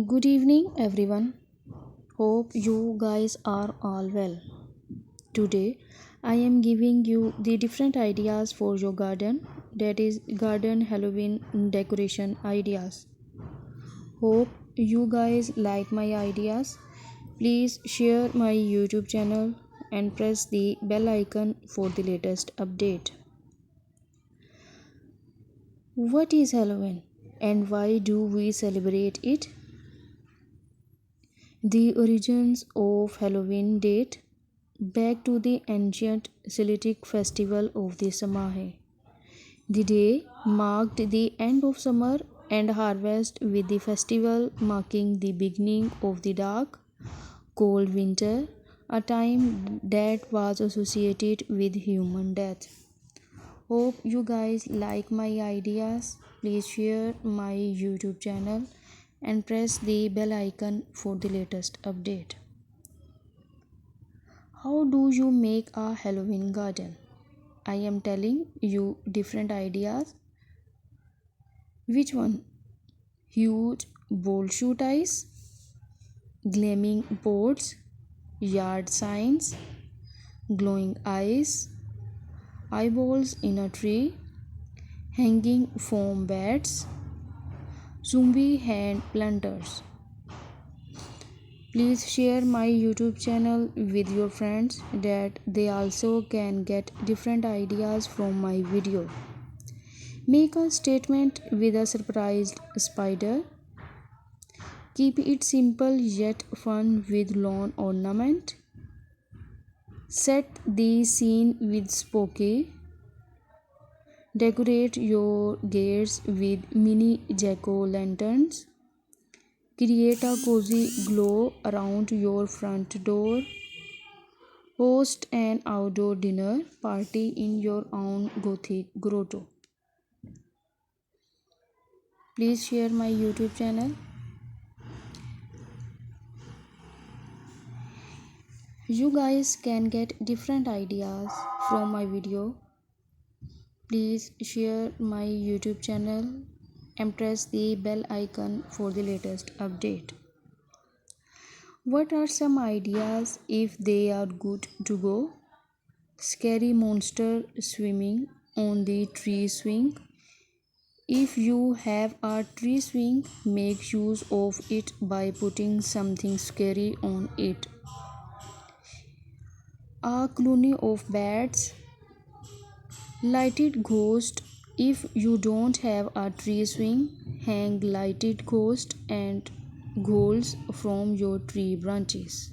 Good evening, everyone. Hope you guys are all well. Today, I am giving you the different ideas for your garden, that is, garden Halloween decoration ideas. Hope you guys like my ideas. Please share my YouTube channel and press the bell icon for the latest update. What is Halloween and why do we celebrate it? The origins of Halloween date back to the ancient Celtic festival of the Samhain. The day marked the end of summer and harvest, with the festival marking the beginning of the dark, cold winter, a time that was associated with human death. Hope you guys like my ideas. Please share my YouTube channel and press the bell icon for the latest update. How do you make a Halloween garden? I am telling you different ideas. Which one? Huge bold shoot eyes, gleaming boards, yard signs, glowing eyes, eyeballs in a tree, hanging foam beds, zombie hand planters. Please share my YouTube channel with your friends that they also can get different ideas from my video. Make a statement with a surprised spider. Keep it simple yet fun with lawn ornament. Set the scene with spooky. Decorate your gates with mini jack-o'-lanterns. Create a cozy glow around your front door. Host an outdoor dinner party in your own gothic grotto. Please share my YouTube channel. You guys can get different ideas from my video. Please share my YouTube channel and press the bell icon for the latest update. What are some ideas if they are good to go? Scary monster swimming on the tree swing. If you have a tree swing, make use of it by putting something scary on it. A colony of bats. Lighted ghost. If you don't have a tree swing, hang lighted ghost and ghouls from your tree branches.